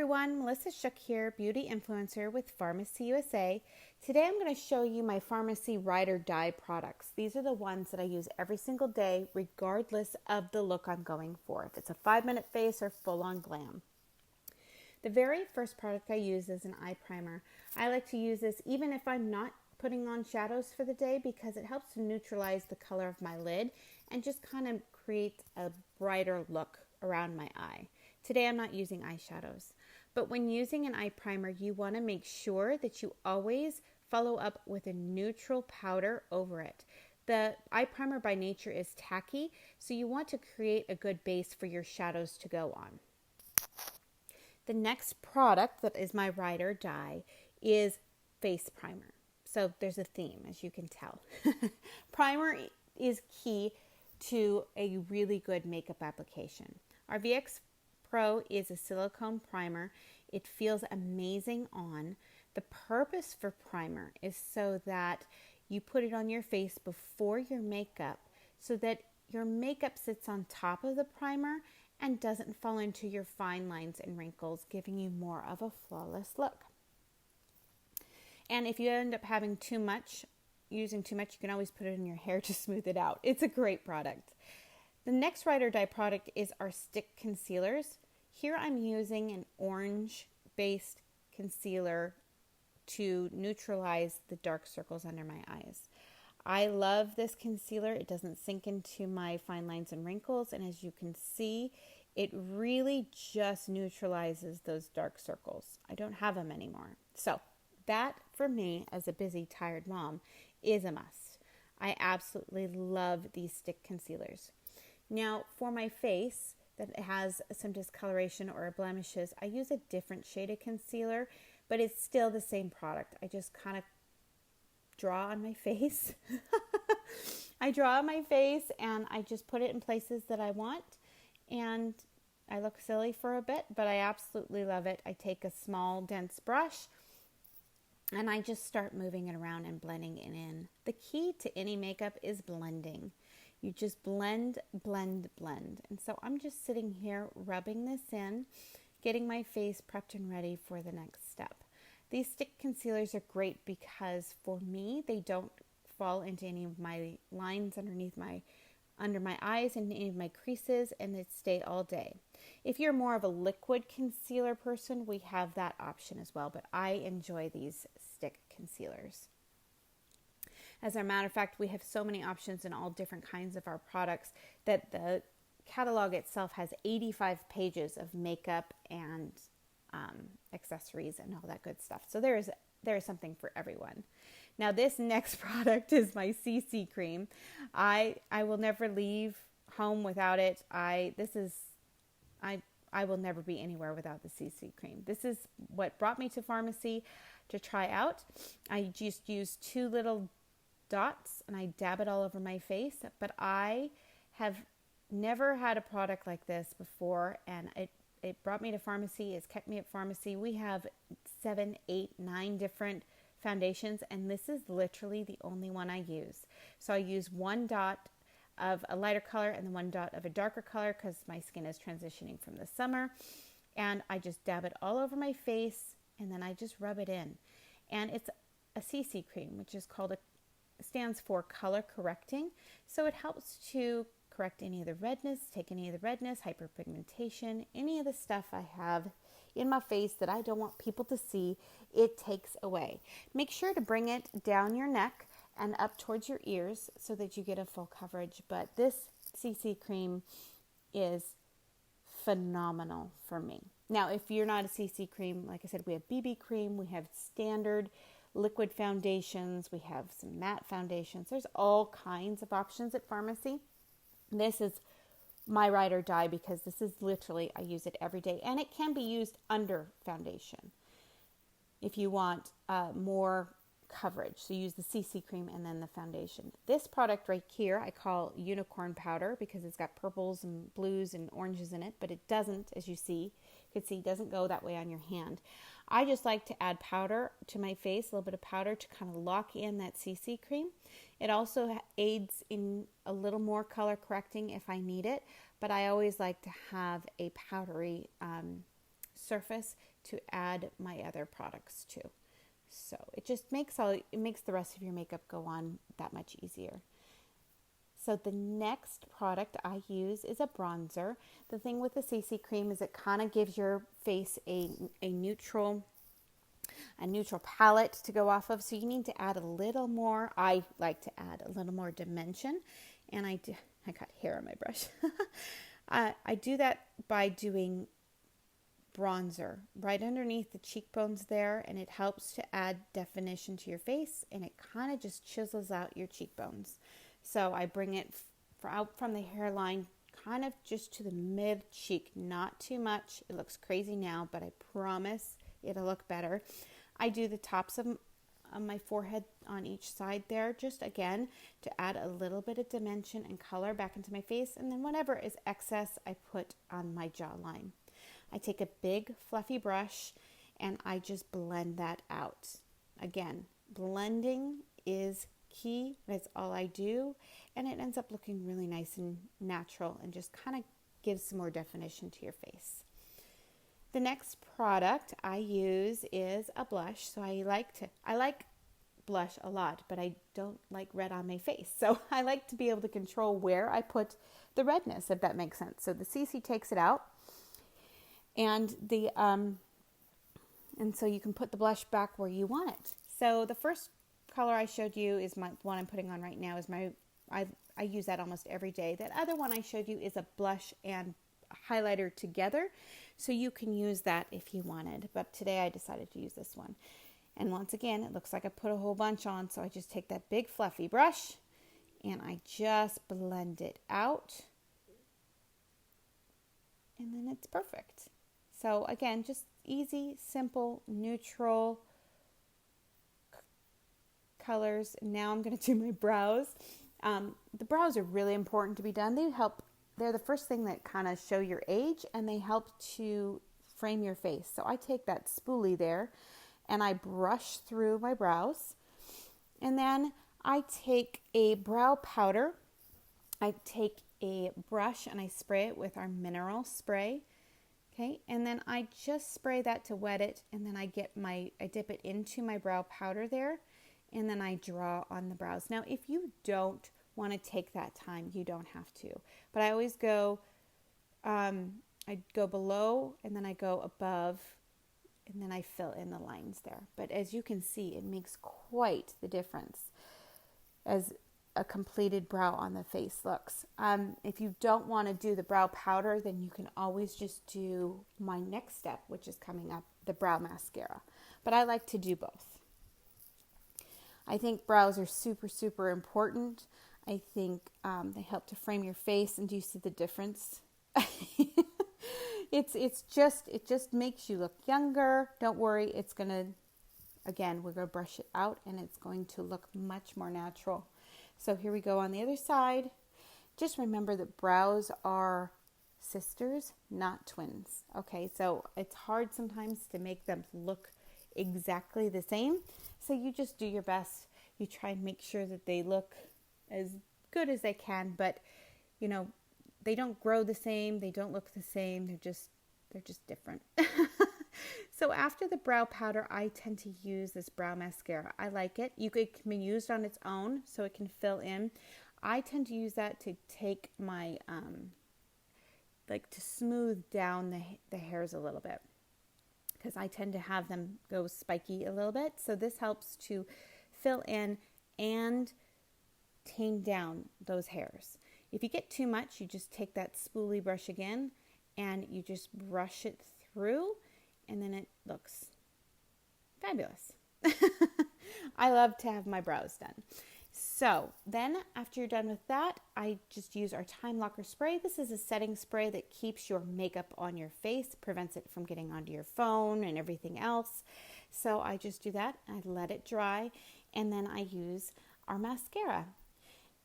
everyone, Melissa Shook here, beauty influencer with Farmasi USA. Today I'm going to show you my Farmasi Ride or Die products. These are the ones that I use every single day regardless of the look I'm going for, if it's a 5-minute face or full-on glam. The very first product I use is an eye primer. I like to use this even if I'm not putting on shadows for the day because it helps to neutralize the color of my lid and just kind of create a brighter look around my eye. Today I'm not using eyeshadows, but when using an eye primer, you want to make sure that you always follow up with a neutral powder over it. The eye primer by nature is tacky, so you want to create a good base for your shadows to go on. The next product that is my Ride or Die is face primer. So there's a theme, as you can tell. Primer is key to a really good makeup application. Our VX Pro is a silicone primer. It feels amazing on. The purpose for primer is so that you put it on your face before your makeup so that your makeup sits on top of the primer and doesn't fall into your fine lines and wrinkles, giving you more of a flawless look. And if you end up having using too much, you can always put it in your hair to smooth it out. It's a great product. The next Ride or Die product is our stick concealers. Here I'm using an orange-based concealer to neutralize the dark circles under my eyes. I love this concealer. It doesn't sink into my fine lines and wrinkles, and as you can see, it really just neutralizes those dark circles. I don't have them anymore. So that, for me, as a busy, tired mom, is a must. I absolutely love these stick concealers. Now, for my face that has some discoloration or blemishes, I use a different shade of concealer, but it's still the same product. I just kind of draw on my face. I draw on my face and I just put it in places that I want, and I look silly for a bit, but I absolutely love it. I take a small, dense brush and I just start moving it around and blending it in. The key to any makeup is blending. You just blend, blend, blend. And so I'm just sitting here rubbing this in, getting my face prepped and ready for the next step. These stick concealers are great because for me, they don't fall into any of my lines under my eyes and any of my creases, and they stay all day. If you're more of a liquid concealer person, we have that option as well, but I enjoy these stick concealers. As a matter of fact, we have so many options in all different kinds of our products that the catalog itself has 85 pages of makeup and accessories and all that good stuff. So there is something for everyone. Now, this next product is my CC cream. I will never leave home without it. I will never be anywhere without the CC cream. This is what brought me to Farmasi to try out. I just use 2 little dots and I dab it all over my face, but I have never had a product like this before, and it brought me to Farmasi. It's kept me at Farmasi. We have 7, 8, 9 different foundations, and this is literally the only one I use. So I use 1 dot of a lighter color and then 1 dot of a darker color because my skin is transitioning from the summer, and I just dab it all over my face and then I just rub it in. And it's a CC cream, which is stands for color correcting. So it helps to correct any of the redness, take any of the redness, hyperpigmentation, any of the stuff I have in my face that I don't want people to see, it takes away. Make sure to bring it down your neck and up towards your ears so that you get a full coverage. But this CC cream is phenomenal for me. Now, if you're not a CC cream, like I said, we have BB cream, we have standard liquid foundations, we have some matte foundations. There's all kinds of options at Farmasi. This is my Ride or Die because this is literally, I use it every day, and it can be used under foundation if you want more coverage. So use the CC cream and then the foundation. This product right here I call unicorn powder because it's got purples and blues and oranges in it, but it doesn't, as you can see, doesn't go that way on your hand. I just like to add powder to my face, a little bit of powder to kind of lock in that CC cream. It also aids in a little more color correcting if I need it, but I always like to have a powdery surface to add my other products to. So it just makes the rest of your makeup go on that much easier. So the next product I use is a bronzer. The thing with the CC cream is it kind of gives your face a neutral palette to go off of. So you need to add a little more. I like to add a little more dimension, and I got hair on my brush. I do that by doing bronzer right underneath the cheekbones there, and it helps to add definition to your face, and it kind of just chisels out your cheekbones. So I bring it out from the hairline kind of just to the mid cheek, not too much. It looks crazy now, but I promise it'll look better. I do the tops of my forehead on each side there, just again to add a little bit of dimension and color back into my face, and then whatever is excess I put on my jawline. I take a big fluffy brush and I just blend that out. Again, blending is key. That's all I do, and it ends up looking really nice and natural and just kind of gives some more definition to your face. The next product I use is a blush. So I like blush a lot, but I don't like red on my face. So I like to be able to control where I put the redness, if that makes sense. So the CC takes it out, and so you can put the blush back where you want it. So the first color I showed you is the one I'm putting on right now. I use that almost every day. That other one I showed you is a blush and highlighter together, so you can use that if you wanted, but today I decided to use this one. And once again, it looks like I put a whole bunch on, so I just take that big fluffy brush and I just blend it out, and then it's perfect. So again, just easy, simple, neutral colors. Now I'm going to do my brows. The brows are really important to be done. They're the first thing that kind of show your age, and they help to frame your face. So I take that spoolie there and I brush through my brows, and then I take a brow powder. I take a brush and I spray it with our mineral spray. Okay, and then I just spray that to wet it, and then I dip it into my brow powder there, and then I draw on the brows. Now, if you don't want to take that time, you don't have to. But I always go, I go below, and then I go above, and then I fill in the lines there. But as you can see, it makes quite the difference as a completed brow on the face looks. If you don't want to do the brow powder, then you can always just do my next step, which is coming up, the brow mascara. But I like to do both. I think brows are super, super important. I think they help to frame your face, and do you see the difference? It just makes you look younger. Don't worry, we're going to brush it out, and it's going to look much more natural. So here we go on the other side. Just remember that brows are sisters, not twins. Okay, so it's hard sometimes to make them look exactly the same. So you just do your best. You try and make sure that they look as good as they can, but they don't grow the same. They don't look the same. They're just different. So after the brow powder, I tend to use this brow mascara. I like it. It can be used on its own, so it can fill in. I tend to use that to take my, to smooth down the hairs a little bit, because I tend to have them go spiky a little bit. So this helps to fill in and tame down those hairs. If you get too much, you just take that spoolie brush again and you just brush it through, and then it looks fabulous. I love to have my brows done. So then after you're done with that, I just use our Time Locker spray. This is a setting spray that keeps your makeup on your face, prevents it from getting onto your phone and everything else. So I just do that. I let it dry, and then I use our mascara.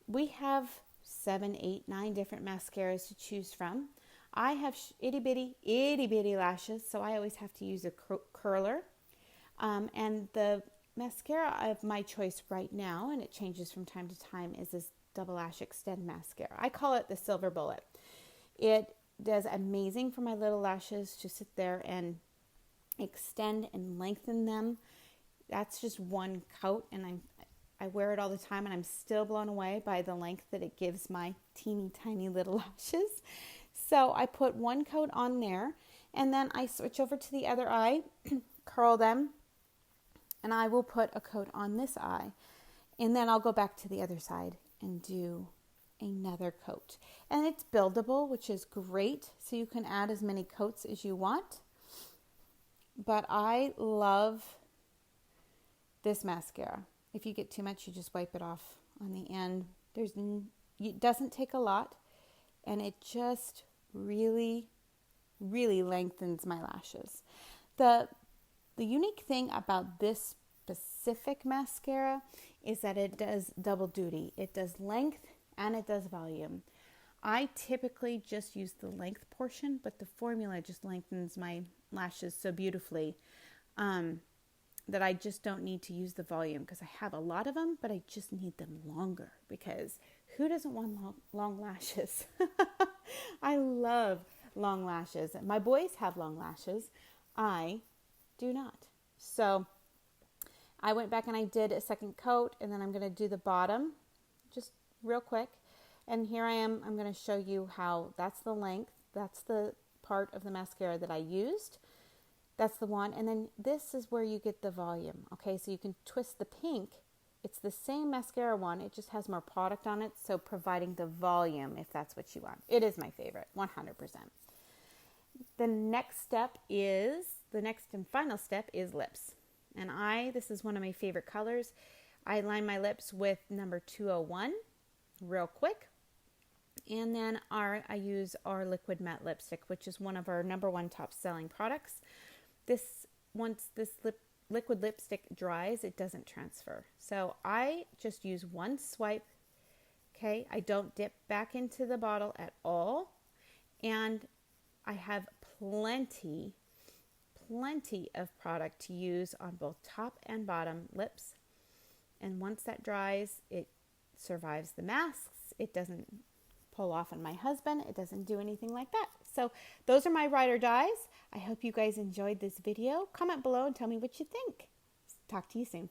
We have 7, 8, 9 different mascaras to choose from. I have itty bitty lashes, so I always have to use a curler. And the mascara of my choice right now, and it changes from time to time, is this Double Lash Extend mascara. I call it the Silver Bullet. It does amazing for my little lashes to sit there and extend and lengthen them. That's just one coat, and I wear it all the time, and I'm still blown away by the length that it gives my teeny tiny little lashes. So I put one coat on there, and then I switch over to the other eye, curl them, and I will put a coat on this eye. And then I'll go back to the other side and do another coat. And it's buildable, which is great. So you can add as many coats as you want. But I love this mascara. If you get too much, you just wipe it off on the end. It doesn't take a lot, and it just really, really lengthens my lashes. The unique thing about this specific mascara is that it does double duty. It does length and it does volume. I typically just use the length portion, but the formula just lengthens my lashes so beautifully that I just don't need to use the volume, because I have a lot of them, but I just need them longer, because who doesn't want long lashes? I love long lashes. My boys have long lashes. I do not. So I went back and I did a second coat, and then I'm going to do the bottom just real quick. And here I am. I'm going to show you how that's the length. That's the part of the mascara that I used. That's the one. And then this is where you get the volume. Okay, so you can twist the pink. It's the same mascara one. It just has more product on it. So providing the volume, if that's what you want. It is my favorite, 100%. The next and final step is lips. And this is one of my favorite colors. I line my lips with number 201 real quick. And then I use our liquid matte lipstick, which is one of our number one top selling products. Once this liquid lipstick dries, it doesn't transfer. So I just use one swipe. Okay, I don't dip back into the bottle at all. And I have plenty of product to use on both top and bottom lips. And once that dries, it survives the masks. It doesn't pull off on my husband. It doesn't do anything like that. So those are my ride or dies. I hope you guys enjoyed this video. Comment below and tell me what you think. Talk to you soon.